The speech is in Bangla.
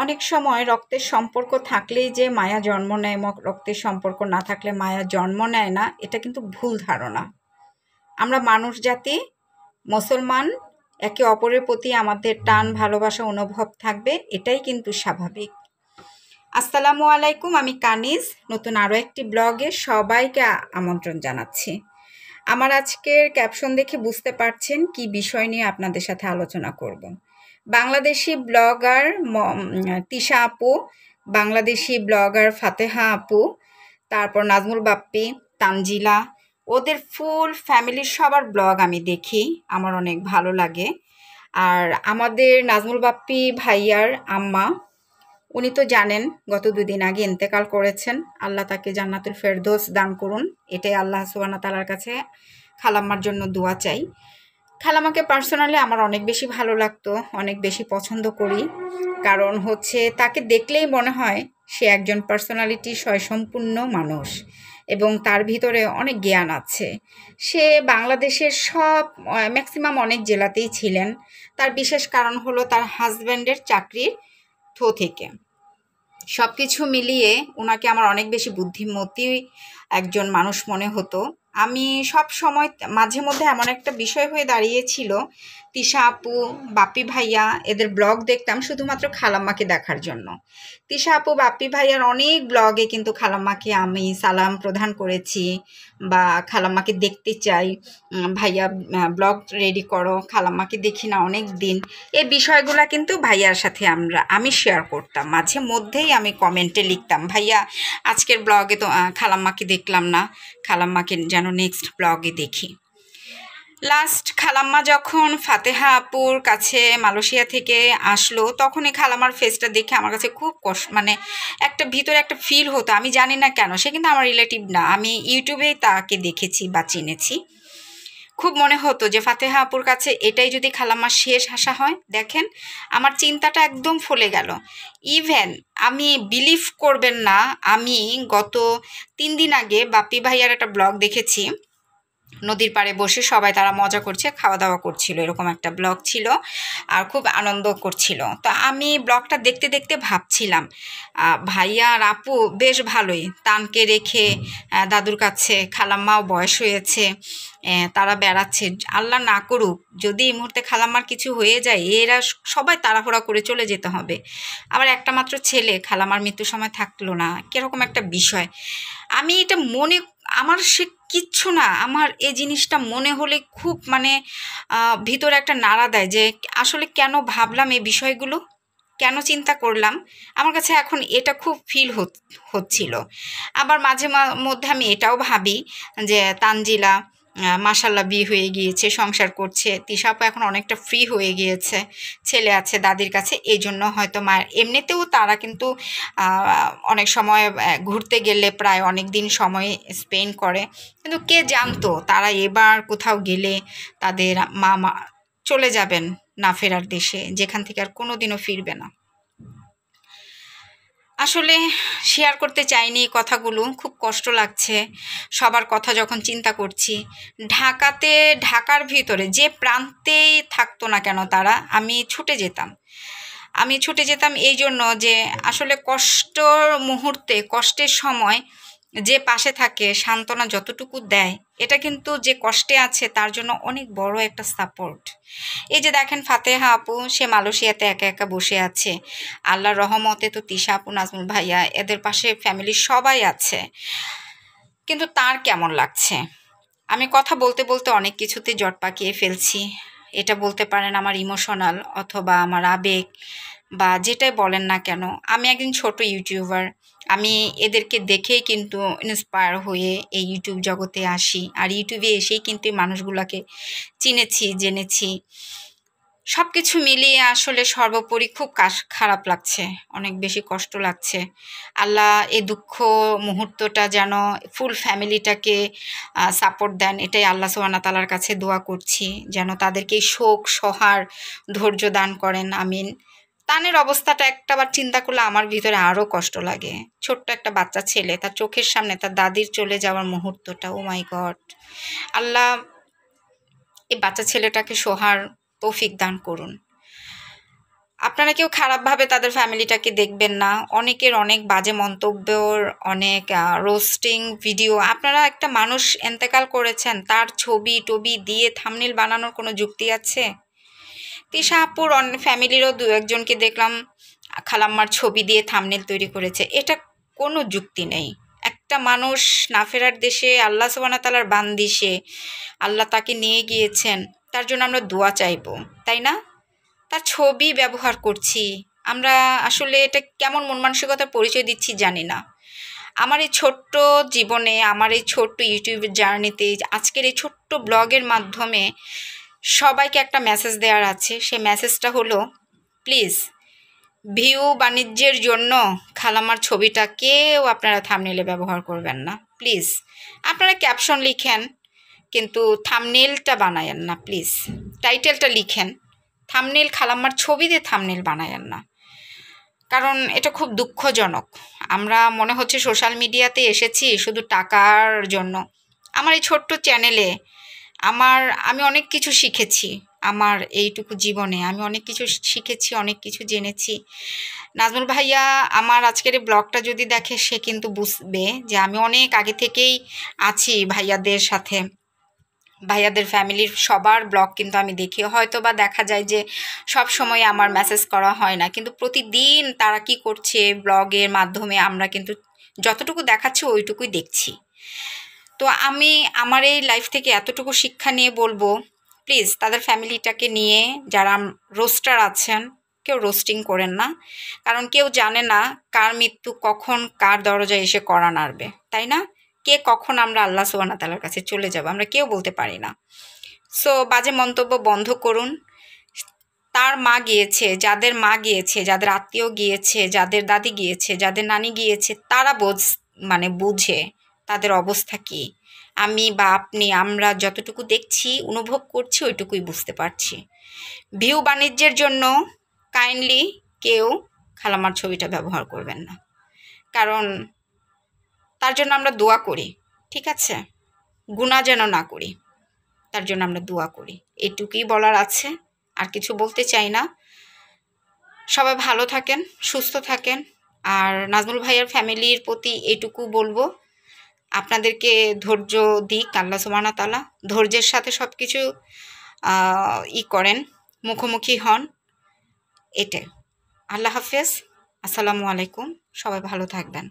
অনেক সময় রক্তের সম্পর্ক থাকলেই যে মায়া জন্ম নেয়, রক্তের সম্পর্ক না থাকলে মায়া জন্ম নেয় না, এটা কিন্তু ভুল ধারণা। আমরা মানুষ জাতি, মুসলমান, একে অপরের প্রতি আমাদের টান ভালোবাসা অনুভব থাকবে, এটাই কিন্তু স্বাভাবিক। আসসালামু আলাইকুম, আমি কানিজ। নতুন আরও একটি ব্লগে সবাইকে আমন্ত্রণ জানাচ্ছি। আমার আজকের ক্যাপশন দেখে বুঝতে পারছেন কি বিষয় নিয়ে আপনাদের সাথে আলোচনা করব। বাংলাদেশি ব্লগার তিশা আপু, বাংলাদেশি ব্লগার ফাতেহা আপু, তারপর নাজমুল বাপ্পি, তানজিলা, ওদের ফুল ফ্যামিলির সবার ব্লগ আমি দেখি, আমার অনেক ভালো লাগে। আর আমাদের নাজমুল বাপ্পি ভাইয়ার আম্মা, উনি তো জানেন গত 2 দিন আগে ইন্তেকাল করেছেন। আল্লাহ তাকে জান্নাতুল ফেরদৌস দান করুন, এটাই আল্লাহ সুবহানাহু তাআলার কাছে খালাম্মার জন্য দোয়া চাই। খালাম্মাকে পার্সোনালি আমার অনেক বেশি ভালো লাগতো, অনেক বেশি পছন্দ করি। কারণ হচ্ছে তাকে দেখলেই মনে হয় সে একজন পার্সোনালিটি স্বয়ংসম্পূর্ণ মানুষ এবং তার ভিতরে অনেক জ্ঞান আছে। সে বাংলাদেশের সব ম্যাক্সিমাম অনেক জেলাতেই ছিলেন। তার বিশেষ কারণ হলো তার হাজব্যান্ডের চাকরির থ্রু থেকে। সব কিছু মিলিয়ে ওনাকে আমার অনেক বেশি বুদ্ধিমতী একজন মানুষ মনে হতো। আমি সব সময় মাঝে মধ্যে এমন একটা বিষয় হয়ে দাঁড়িয়েছিল, তিশা আপু, বাপ্পি ভাইয়া এদের ব্লগ দেখতাম শুধুমাত্র খালাম্মাকে দেখার জন্য। তিশা আপু, বাপ্পি ভাইয়ার অনেক ব্লগে কিন্তু খালাম্মাকে আমি সালাম প্রদান করেছি বা খালাম্মাকে দেখতে চাই, ভাইয়া ব্লগ রেডি করো, খালাম্মাকে দেখি না অনেক দিন। এই বিষয়গুলো কিন্তু ভাইয়ার সাথে আমি শেয়ার করতাম। মাঝে মধ্যেই আমি কমেন্টে লিখতাম, ভাইয়া আজকের ব্লগে তো খালাম্মাকে দেখলাম না, খালাম্মাকে যেন নেক্সট ব্লগে দেখি। লাস্ট খালাম্মা যখন ফাতেহা আপুর কাছে মালয়েশিয়া থেকে আসলো, তখনই খালাম্মার ফেসটা দেখে আমার কাছে খুব কষ্ট, মানে একটা ভিতরে একটা ফিল হতো। আমি জানি না কেন, সে কিন্তু আমার রিলেটিভ না, আমি ইউটিউবেই তাকে দেখেছি বা চিনেছি। খুব মনে হতো যে ফাতেহা আপুর কাছে এটাই যদি খালাম্মার শেষ আশা হয়। দেখেন আমার চিন্তাটা একদম ফলে গেল। ইভেন আমি বিলিভ করবেন না, আমি গত 3 দিন আগে বাপ্পি ভাইয়ার একটা ব্লগ দেখেছি, নদীর পাড়ে বসে সবাই তারা মজা করছে, খাওয়া দাওয়া করছিল, এরকম একটা ব্লগ ছিল আর খুব আনন্দ করছিল। তো আমি ব্লগটা দেখতে দেখতে ভাবছিলাম, ভাইয়া আর আপু বেশ ভালোই তানকে রেখে দাদুর কাছে, খালাম্মাও বয়স হয়েছে, তারা বেড়াচ্ছে। আল্লাহ না করুক যদি এই মুহূর্তে খালাম্মার কিছু হয়ে যায়, এরা সবাই তাড়াহুড়া করে চলে যেতে হবে। আবার একটা মাত্র ছেলে, খালাম্মার মৃত্যুর সময় থাকলো না, কীরকম একটা বিষয়। আমি এটা আমার সে কিচ্ছু না, আমার এই জিনিসটা মনে হলে খুব ভিতরে একটা নাড়া দেয় যে আসলে কেন ভাবলাম এই বিষয়গুলো, কেন চিন্তা করলাম। আমার কাছে এখন এটা খুব ফিল হচ্ছিল। আবার মাঝে মধ্যে আমি এটাও ভাবি যে তানজিলা মাশাল্লাহ বিয়ে হয়ে গিয়েছে, সংসার করছে। তিশা আপু এখন অনেকটা ফ্রি হয়ে গিয়েছে, ছেলে আছে দাদির কাছে, এই জন্য হয়তো মায়ের এমনিতেও তারা কিন্তু অনেক সময় ঘুরতে গেলে প্রায় অনেক দিন সময় স্পেন্ড করে। কিন্তু কে জানতো তারা এবার কোথাও গেলে তাদের মা চলে যাবেন না ফেরার দেশে, যেখান থেকে আর কোনো দিনও ফিরবে না। আসলে শেয়ার করতে চাইনি কথাগুলো, খুব কষ্ট লাগছে সবার কথা যখন চিন্তা করছি। ঢাকার ভিতরে যে প্রান্তেই থাকতো না কেন তারা, আমি ছুটে যেতাম এই জন্য যে আসলে মুহূর্তে, কষ্টের সময় যে পাশে থাকে, সান্ত্বনা যতটুকু দেয়, এটা কিন্তু যে কষ্টে আছে তার জন্য অনেক বড় একটা সাপোর্ট। এই যে দেখেন ফাতেহা আপু, সে মালয়েশিয়াতে একা একা বসে আছে। আল্লাহর রহমতে তো তিশা আপু, নাজমুল ভাইয়া, এদের পাশে ফ্যামিলির সবাই আছে। কিন্তু তার কেমন লাগছে? আমি কথা বলতে বলতে অনেক কিছুতে জট পাকিয়ে ফেলছি। এটা বলতে পারেন আমার ইমোশনাল অথবা আমার আবেগ বা যেটাই বলেন না কেন। আমি একজন ছোট ইউটিউবার, আমি এদেরকে দেখেই কিন্তু ইন্সপায়ার হয়ে এই ইউটিউব জগতে আসি, আর ইউটিউবে এসেই কিন্তু মানুষগুলোকে চিনেছি, জেনেছি। সব কিছু মিলিয়ে আসলে সর্বোপরি খুব খারাপ লাগছে, অনেক বেশি কষ্ট লাগছে। আল্লাহ এই দুঃখ মুহূর্তটা যেন ফুল ফ্যামিলিটাকে সাপোর্ট দেন, এটাই আল্লাহ সুবহানাহু তাআলার কাছে দোয়া করছি, যেন তাদেরকে শোক সহার ধৈর্য দান করেন, আমিন। তানের অবস্থাটা একটাবার চিন্তা করলে আমার ভিতরে আরও কষ্ট লাগে। ছোট্ট একটা বাচ্চা ছেলে, তার চোখের সামনে তার দাদির চলে যাওয়ার মুহূর্তটা, ও মাই গড। আল্লাহ এই বাচ্চা ছেলেটাকে সহার তৌফিক দান করুন। আপনারা কেউ খারাপভাবে তাদের ফ্যামিলিটাকে দেখবেন না। অনেকের অনেক বাজে মন্তব্যর, অনেক রোস্টিং ভিডিও। আপনারা একটা মানুষ এন্তেকাল করেছেন, তার ছবি টবি দিয়ে থাম্বনেল বানানোর কোনো যুক্তি আছে? তিশা আপুর ফ্যামিলিরও দু একজনকে দেখলাম খালাম্মার ছবি দিয়ে থাম্বনেল তৈরি করেছে। এটা কোনো যুক্তি নেই। একটা মানুষ না ফেরার দেশে আল্লাহ সুবহানাহু ওয়া তাআলার বান্দি, সে আল্লাহ তাকে নিয়ে গিয়েছেন, তার জন্য আমরা দোয়া চাইবো, তাই না? তার ছবি ব্যবহার করছি আমরা। আসলে এটা কেমন মন মানসিকতার পরিচয় দিচ্ছি জানি না। আমার এই ছোট্ট জীবনে, আমার এই ছোট্ট ইউটিউবের জার্নিতে, আজকের এই ছোট্ট ব্লগের মাধ্যমে সবাইকে একটা মেসেজ দেওয়ার আছে। সেই মেসেজটা হলো, প্লিজ ভিউ বাণিজ্যের জন্য খালাম্মার ছবিটা কেউ আপনারা থাম্বনেলে ব্যবহার করবেন না প্লিজ। আপনারা ক্যাপশন লিখেন কিন্তু থাম্বনেলটা বানায়েন না প্লিজ। টাইটেলটা লিখেন, থাম্বনেল খালাম্মার ছবি দিয়ে থাম্বনেল বানায়েন না। কারণ এটা খুব দুঃখজনক। আমরা মনে হচ্ছে সোশ্যাল মিডিয়াতে এসেছি শুধু টাকার জন্য। আমার এই ছোট্ট চ্যানেলে আমি অনেক কিছু শিখেছি। আমার এইটুকু জীবনে আমি অনেক কিছু শিখেছি, অনেক কিছু জেনেছি। নাজমুল ভাইয়া আমার আজকের এই ব্লগটা যদি দেখে, সে কিন্তু বুঝবে যে আমি অনেক আগে থেকেই আছি ভাইয়াদের সাথে। ভাইয়াদের ফ্যামিলির সবার ব্লগ কিন্তু আমি দেখি। হয়তো বা দেখা যায় যে সব সময় আমার মেসেজ করা হয় না, কিন্তু প্রতিদিন তারা কি করছে ব্লগের মাধ্যমে আমরা কিন্তু যতটুকু দেখাচ্ছি ওইটুকুই দেখছি। তো আমি আমার এই লাইফ থেকে এতটুকু শিক্ষা নিয়ে বলবো, প্লিজ তাদের ফ্যামিলিটাকে নিয়ে যারা রোস্টার আছেন, কেউ রোস্টিং করেন না। কারণ কেউ জানে না কার মৃত্যু কখন কার দরজায় এসে কড়া নাড়বে, তাই না? কে কখন আমরা আল্লাহ সুবহানাহু ওয়া তাআলার কাছে চলে যাব আমরা কেউ বলতে পারি না। সো বাজে মন্তব্য বন্ধ করুন। তার মা গিয়েছে, যাদের মা গিয়েছে, যাদের আত্মীয় গিয়েছে, যাদের দাদি গিয়েছে, যাদের নানি গিয়েছে, তারা বুঝে তাদের অবস্থা কী। আমি বা আপনি, আমরা যতটুকু দেখছি অনুভব করছি ওইটুকুই বুঝতে পারছি। ভিউ বাণিজ্যের জন্য কাইন্ডলি কেউ খালাম্মার ছবিটা ব্যবহার করবেন না। কারণ তার জন্য আমরা দোয়া করি, ঠিক আছে? গুনাহ যেন না করি, তার জন্য আমরা দোয়া করি। এটুকুই বলার আছে, আর কিছু বলতে চাই না। সবাই ভালো থাকেন, সুস্থ থাকেন। আর নাজমুল ভাইয়ের ফ্যামিলির প্রতি এটুকু বলবো, আপনাদেরকে ধৈর্য দিক আল্লাহ সুবহানাহু ওয়া তাআলা। ধৈর্যের সাথে সব কিছু করেন, মুখোমুখি হন। এটাই। আল্লাহ হাফেজ, আসসালামু আলাইকুম। সবাই ভালো থাকবেন।